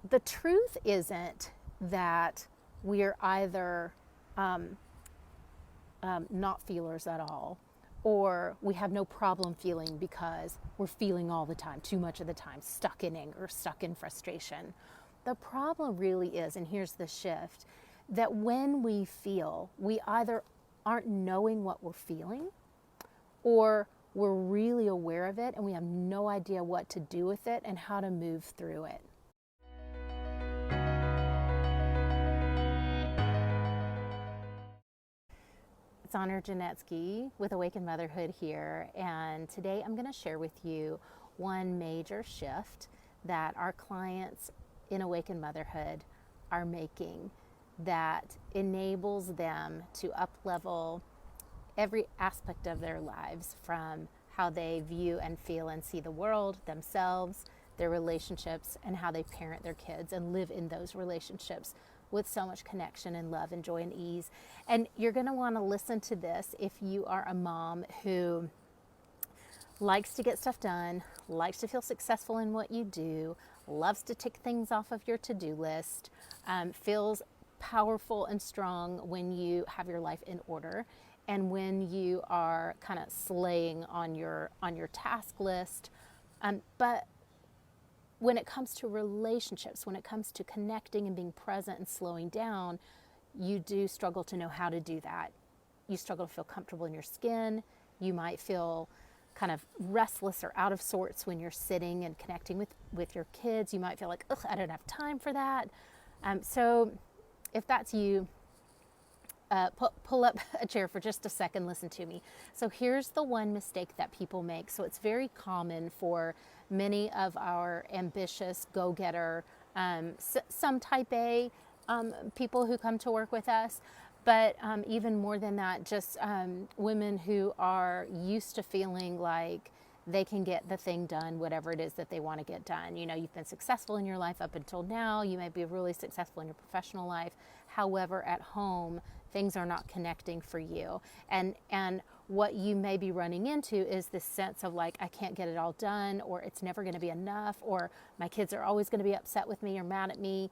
the truth isn't that we're either not feelers at all, or we have no problem feeling because we're feeling all the time, too much of the time, stuck in anger, stuck in frustration. The problem really is, and here's the shift, that when we feel, we either aren't knowing what we're feeling, or we're really aware of it and we have no idea what to do with it and how to move through it. It's Honor Janetsky with Awakened Motherhood here, and today I'm going to share with you one major shift that our clients in Awakened Motherhood are making that enables them to up-level every aspect of their lives, from how they view and feel and see the world, themselves, their relationships, and how they parent their kids and live in those relationships with so much connection and love and joy and ease. And you're going to want to listen to this if you are a mom who likes to get stuff done, likes to feel successful in what you do, loves to tick things off of your to-do list, feels powerful and strong when you have your life in order, and when you are kind of slaying on your task list. But when it comes to relationships, when it comes to connecting and being present and slowing down, you do struggle to know how to do that. You struggle to feel comfortable in your skin. You might feel kind of restless or out of sorts when you're sitting and connecting with your kids. You might feel like, ugh, I don't have time for that. So if that's you, pull up a chair for just a second, listen to me. So here's the one mistake that people make. So it's very common for many of our ambitious, go-getter, some type A people who come to work with us, but even more than that, just women who are used to feeling like they can get the thing done, whatever it is that they want to get done. You know, you've been successful in your life up until now. You may be really successful in your professional life. However, at home, things are not connecting for you. And what you may be running into is this sense of like, I can't get it all done, or it's never going to be enough, or my kids are always going to be upset with me or mad at me.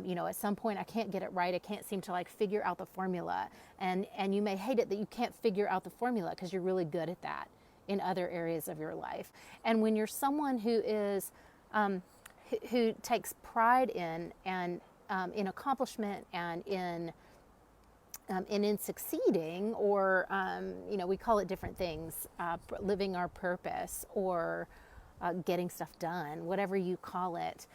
You know, at some point I can't get it right. I can't seem to like figure out the formula. And you may hate it that you can't figure out the formula because you're really good at that in other areas of your life. And when you're someone who is who takes pride in in accomplishment and in succeeding, or you know, we call it different things, living our purpose, or getting stuff done, whatever you call it.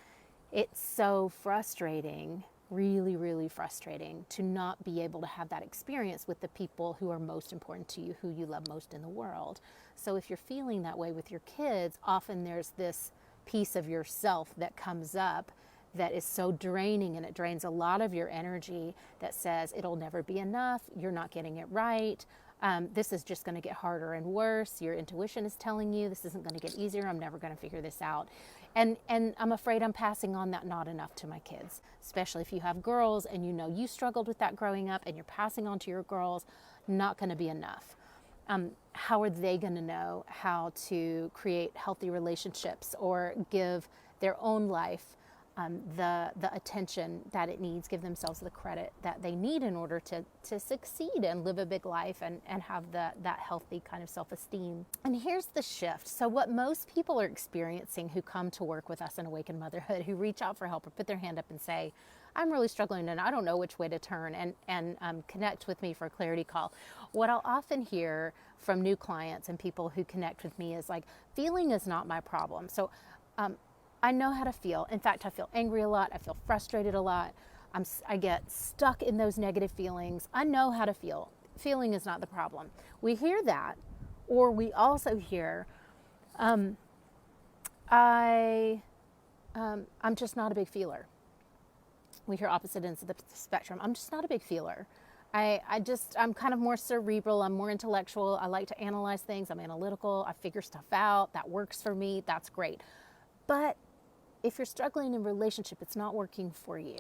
It's so frustrating, really, really frustrating, to not be able to have that experience with the people who are most important to you, who you love most in the world. So if you're feeling that way with your kids, often there's this piece of yourself that comes up that is so draining, and it drains a lot of your energy, that says it'll never be enough, you're not getting it right, this is just going to get harder and worse, your intuition is telling you this isn't going to get easier, I'm never going to figure this out. And I'm afraid I'm passing on that not enough to my kids, especially if you have girls and you know you struggled with that growing up and you're passing on to your girls, not going to be enough. How are they going to know how to create healthy relationships or give their own life the attention that it needs, give themselves the credit that they need in order to succeed and live a big life and have that healthy kind of self-esteem? And here's the shift. So what most people are experiencing who come to work with us in Awakened Motherhood, who reach out for help or put their hand up and say, I'm really struggling and I don't know which way to turn, and connect with me for a clarity call. What I'll often hear from new clients and people who connect with me is like, feeling is not my problem. So I know how to feel. In fact, I feel angry a lot. I feel frustrated a lot. I get stuck in those negative feelings. I know how to feel. Feeling is not the problem. We hear that, or we also hear, I'm just not a big feeler. We hear opposite ends of the spectrum. I'm just not a big feeler. I'm kind of more cerebral. I'm more intellectual. I like to analyze things. I'm analytical. I figure stuff out. That works for me. That's great. But if you're struggling in a relationship, it's not working for you.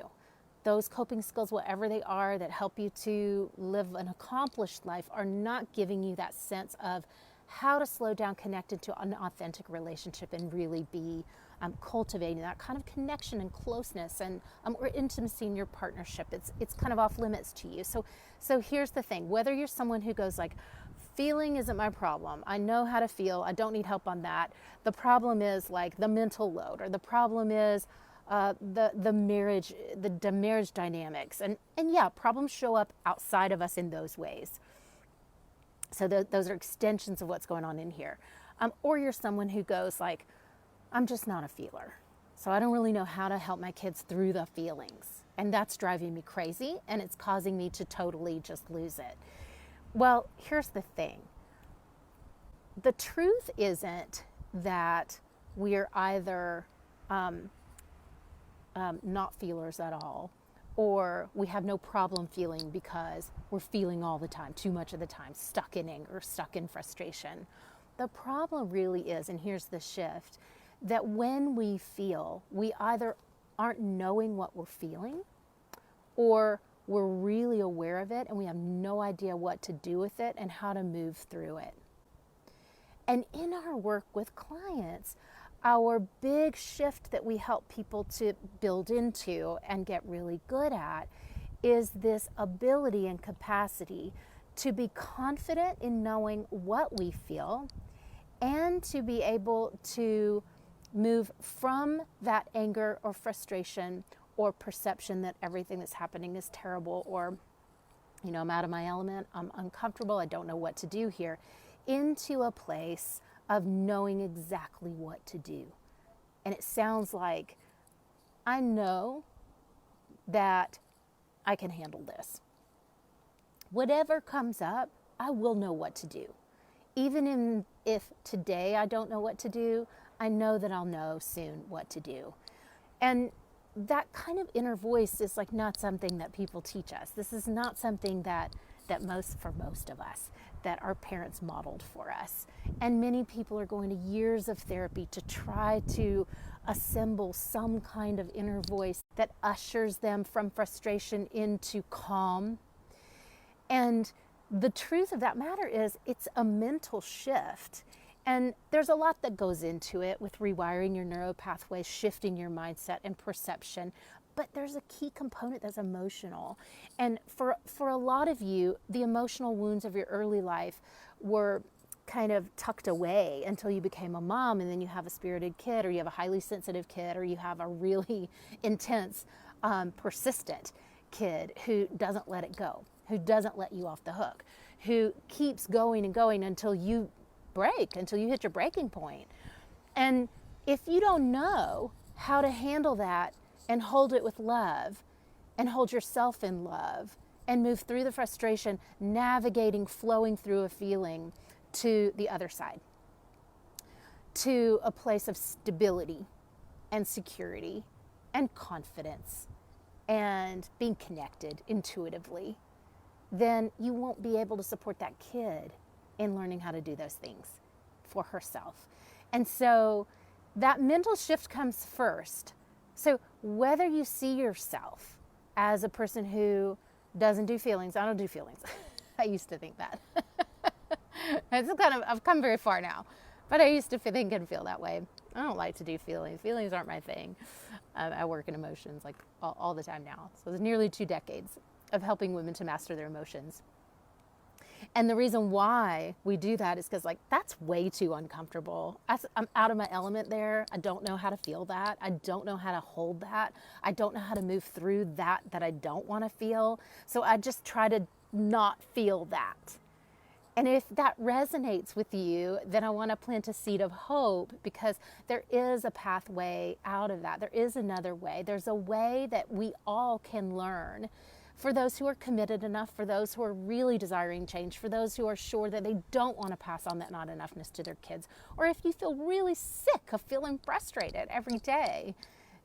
Those coping skills, whatever they are, that help you to live an accomplished life, are not giving you that sense of how to slow down, connect into an authentic relationship and really be cultivating that kind of connection and closeness and or intimacy in your partnership. It's kind of off limits to you. So here's the thing: whether you're someone who goes like, feeling isn't my problem, I know how to feel, I don't need help on that. The problem is like the mental load, or the problem is the marriage dynamics, and yeah, problems show up outside of us in those ways. So those are extensions of what's going on in here. Or you're someone who goes like, I'm just not a feeler, so I don't really know how to help my kids through the feelings, and that's driving me crazy, and it's causing me to totally just lose it. Well, here's the thing. The truth isn't that we're either not feelers at all, or we have no problem feeling because we're feeling all the time, too much of the time, stuck in anger, stuck in frustration. The problem really is, and here's the shift, that when we feel, we either aren't knowing what we're feeling, or we're really aware of it and we have no idea what to do with it and how to move through it. And in our work with clients, our big shift that we help people to build into and get really good at is this ability and capacity to be confident in knowing what we feel, and to be able to move from that anger or frustration or perception that everything that's happening is terrible, or, I'm out of my element, I'm uncomfortable, I don't know what to do here, into a place of knowing exactly what to do. And it sounds like, I know that I can handle this. Whatever comes up, I will know what to do. Even if today I don't know what to do, I know that I'll know soon what to do. And that kind of inner voice is like not something that people teach us. This is not something that for most of us, that our parents modeled for us. And many people are going to years of therapy to try to assemble some kind of inner voice that ushers them from frustration into calm. And the truth of that matter is, it's a mental shift. And there's a lot that goes into it with rewiring your neural pathways, shifting your mindset and perception. But there's a key component that's emotional. And for a lot of you, the emotional wounds of your early life were kind of tucked away until you became a mom, and then you have a spirited kid, or you have a highly sensitive kid, or you have a really intense, persistent kid who doesn't let it go, who doesn't let you off the hook, who keeps going and going until you break, until you hit your breaking point. And if you don't know how to handle that and hold it with love, and hold yourself in love, and move through the frustration, navigating, flowing through a feeling to the other side, to a place of stability and security and confidence and being connected intuitively, then you won't be able to support that kid in learning how to do those things for herself. And so that mental shift comes first. So whether you see yourself as a person who doesn't do feelings, I don't do feelings. I used to think that. I've come very far now, but I used to think and feel that way. I don't like to do feelings. Feelings aren't my thing. I work in emotions like all the time now. So it's nearly 2 decades of helping women to master their emotions. And the reason why we do that is because, like, that's way too uncomfortable. I'm out of my element there. I don't know how to feel that. I don't know how to hold that. I don't know how to move through that I don't want to feel. So I just try to not feel that. And if that resonates with you, then I want to plant a seed of hope, because there is a pathway out of that. There is another way. There's a way that we all can learn, for those who are committed enough, for those who are really desiring change, for those who are sure that they don't want to pass on that not enoughness to their kids. Or if you feel really sick of feeling frustrated every day,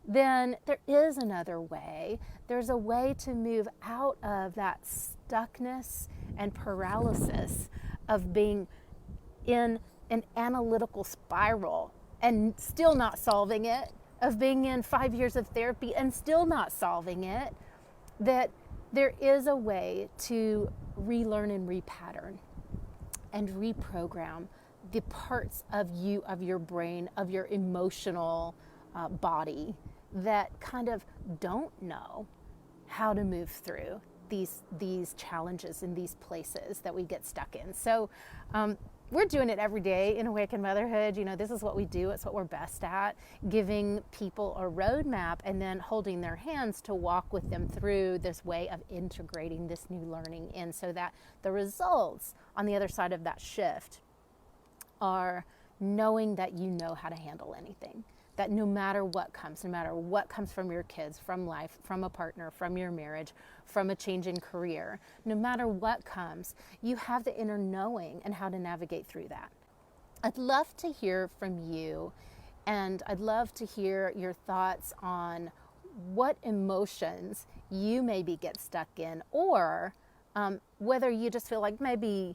then there is another way. There's a way to move out of that stuckness and paralysis of being in an analytical spiral and still not solving it, of being in 5 years of therapy and still not solving it, that there is a way to relearn and repattern and reprogram the parts of you, of your brain, of your emotional body that kind of don't know how to move through these challenges in these places that we get stuck in. So we're doing it every day in Awakened Motherhood. You know, this is what we do. It's what we're best at, giving people a roadmap and then holding their hands to walk with them through this way of integrating this new learning in, so that the results on the other side of that shift are knowing that you know how to handle anything. That no matter what comes from your kids, from life, from a partner, from your marriage, from a change in career, no matter what comes, you have the inner knowing and how to navigate through that. I'd love to hear from you, and I'd love to hear your thoughts on what emotions you maybe get stuck in, or whether you just feel like maybe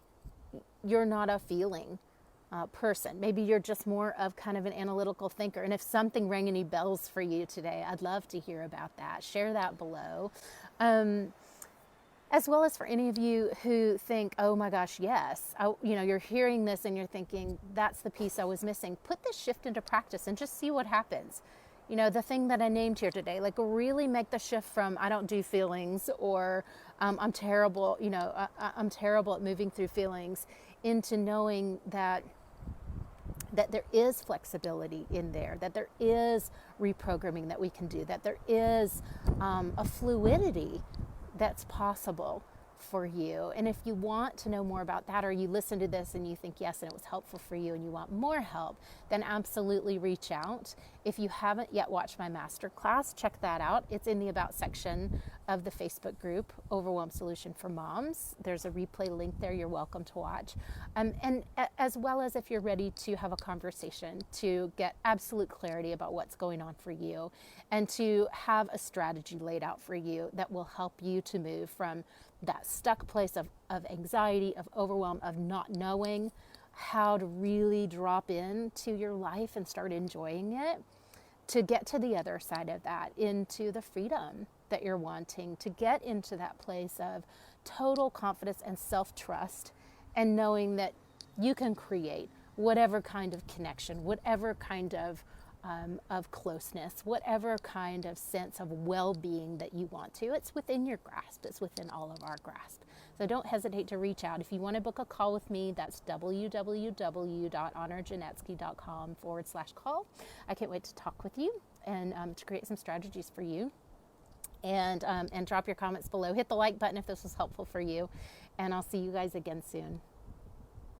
you're not a feeling person. Maybe you're just more of kind of an analytical thinker. And if something rang any bells for you today, I'd love to hear about that. Share that below. As well as for any of you who think, oh my gosh, yes, you're hearing this and you're thinking, that's the piece I was missing. Put this shift into practice and just see what happens. You know, the thing that I named here today, like really make the shift from I don't do feelings, or I'm terrible, I'm terrible at moving through feelings, into knowing that there is flexibility in there, that there is reprogramming that we can do, that there is a fluidity that's possible for you. And if you want to know more about that, or you listen to this and you think yes and it was helpful for you and you want more help, then absolutely reach out. If you haven't yet watched my masterclass, check that out. It's in the About section of the Facebook group, Overwhelm Solution for Moms. There's a replay link there you're welcome to watch. And as well as if you're ready to have a conversation to get absolute clarity about what's going on for you, and to have a strategy laid out for you that will help you to move from that stuck place of anxiety, of overwhelm, of not knowing how to really drop into your life and start enjoying it, to get to the other side of that, into the freedom that you're wanting, to get into that place of total confidence and self-trust, and knowing that you can create whatever kind of connection, whatever kind of closeness, whatever kind of sense of well-being that you want to. It's within your grasp. It's within all of our grasp. So don't hesitate to reach out. If you want to book a call with me, that's www.honorjanetsky.com/call. I can't wait to talk with you and to create some strategies for you. And drop your comments below. Hit the like button if this was helpful for you. And I'll see you guys again soon.